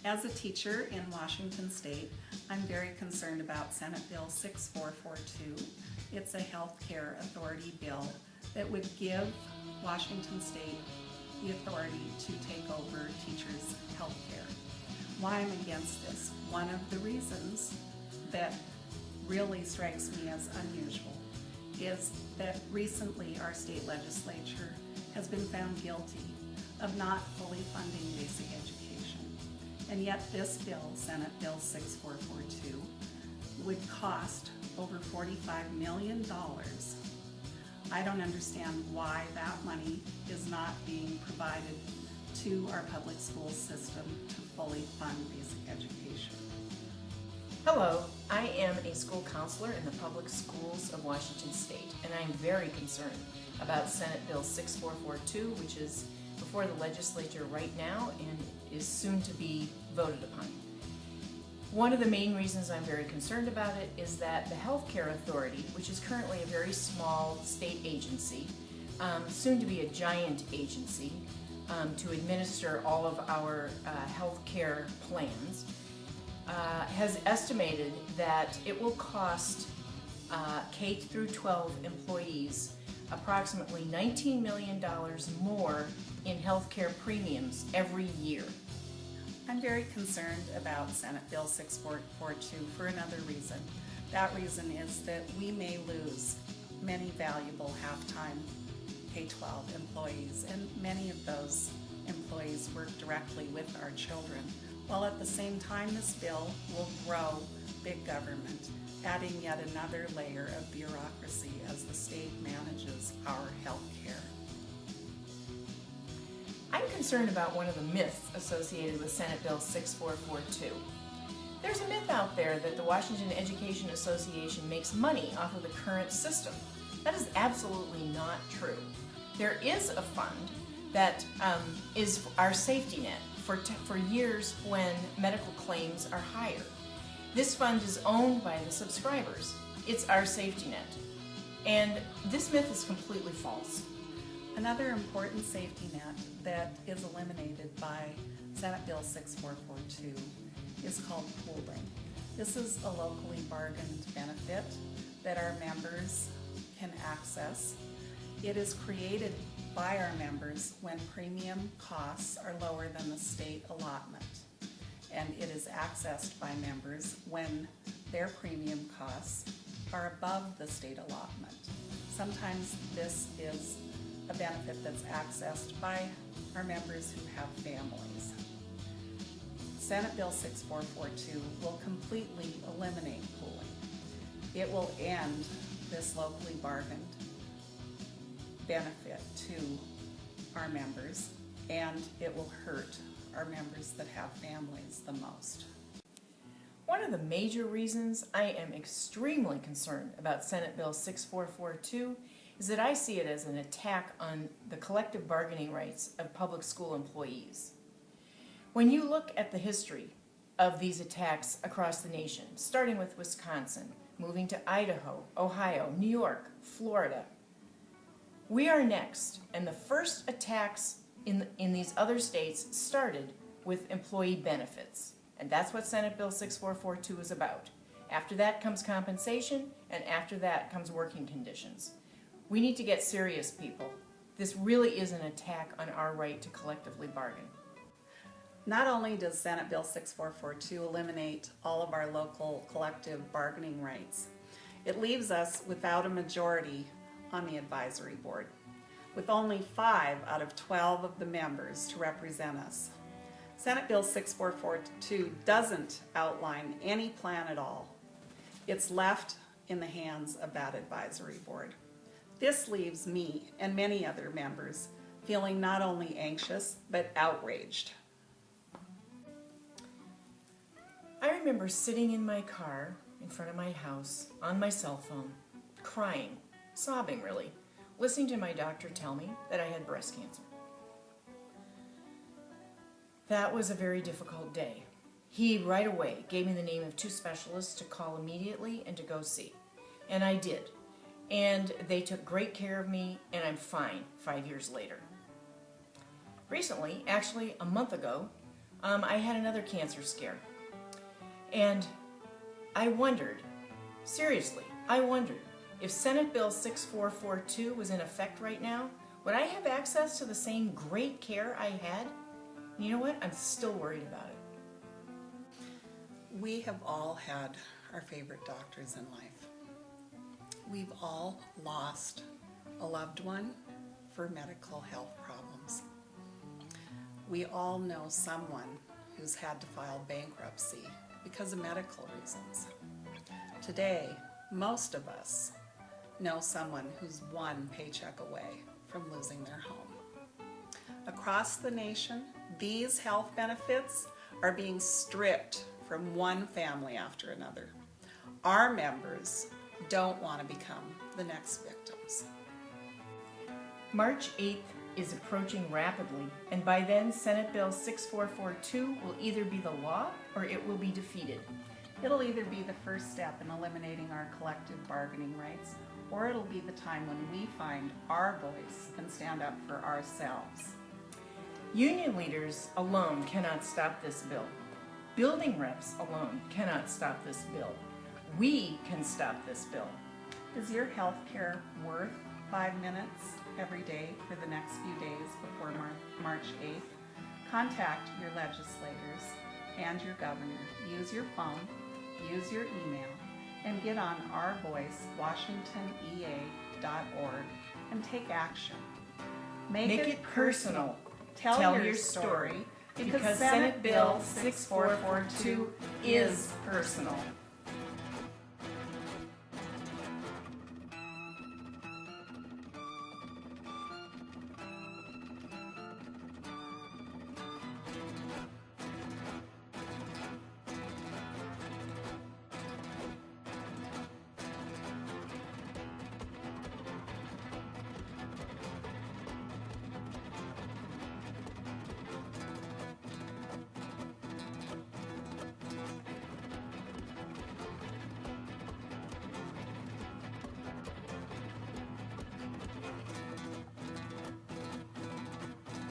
As a teacher in Washington State, I'm very concerned about Senate Bill 6442. It's a healthcare authority bill that would give Washington State the authority to take over teachers' health care. Why I'm against this, one of the reasons that really strikes me as unusual is that recently our state legislature has been found guilty of not fully funding basic education. And yet this bill, Senate Bill 6442, would cost over $45 million. I don't understand why that money is not being provided to our public school system to fully fund basic education. Hello, I am a school counselor in the public schools of Washington State, and I am very concerned about Senate Bill 6442, which is before the legislature right now and is soon to be voted upon. One of the main reasons I'm very concerned about it is that the Healthcare Authority, which is currently a very small state agency, soon to be a giant agency to administer all of our healthcare plans, has estimated that it will cost K through 12 employees approximately $19 million more in healthcare premiums every year. I'm very concerned about Senate Bill 6442 for another reason. That reason is that we may lose many valuable half-time K-12 employees, and many of those employees work directly with our children, while at the same time this bill will grow big government, adding yet another layer of bureaucracy as the state manages our health care. I'm concerned about one of the myths associated with Senate Bill 6442. There's a myth out there that the Washington Education Association makes money off of the current system. That is absolutely not true. There is a fund that is our safety net for years when medical claims are higher. This fund is owned by the subscribers. It's our safety net. And this myth is completely false. Another important safety net that is eliminated by Senate Bill 6442 is called pooling. This is a locally bargained benefit that our members can access. It is created by our members when premium costs are lower than the state allotment, and it is accessed by members when their premium costs are above the state allotment. Sometimes this is a benefit that's accessed by our members who have families. Senate Bill 6442 will completely eliminate pooling. It will end this locally bargained benefit to our members, and it will hurt our members that have families the most. One of the major reasons I am extremely concerned about Senate Bill 6442 is that I see it as an attack on the collective bargaining rights of public school employees. When you look at the history of these attacks across the nation, starting with Wisconsin, moving to Idaho, Ohio, New York, Florida, we are next, and the first attacks in these other states started with employee benefits, and that's what Senate Bill 6442 is about. After that comes compensation, and after that comes working conditions. We need to get serious, people. This really is an attack on our right to collectively bargain. Not only does Senate Bill 6442 eliminate all of our local collective bargaining rights, it leaves us without a majority on the advisory board, with only 5 out of 12 of the members to represent us. Senate Bill 6442 doesn't outline any plan at all. It's left in the hands of that advisory board. This leaves me and many other members feeling not only anxious, but outraged. I remember sitting in my car in front of my house on my cell phone, crying, sobbing really, listening to my doctor tell me that I had breast cancer. That was a very difficult day. He right away gave me the name of 2 specialists to call immediately and to go see. And I did. And they took great care of me, and I'm fine 5 years later. Recently, actually a month ago, I had another cancer scare. And I wondered, seriously, I wondered, if Senate Bill 6442 was in effect right now, would I have access to the same great care I had? And you know what? I'm still worried about it. We have all had our favorite doctors in life. We've all lost a loved one for medical health problems. We all know someone who's had to file bankruptcy because of medical reasons. Today, most of us know someone who's one paycheck away from losing their home. Across the nation, these health benefits are being stripped from one family after another. Our members don't want to become the next victims. March 8th is approaching rapidly, and by then Senate Bill 6442 will either be the law or it will be defeated. It'll either be the first step in eliminating our collective bargaining rights, or it'll be the time when we find our voice and stand up for ourselves. Union leaders alone cannot stop this bill. Building reps alone cannot stop this bill. We can stop this bill. Is your health care worth 5 minutes every day for the next few days before March 8th? Contact your legislators and your governor. Use your phone, use your email, and get on Our Voice, WashingtonEA.org, and take action. Make it personal. Tell your story, because Senate Bill 6442 is personal.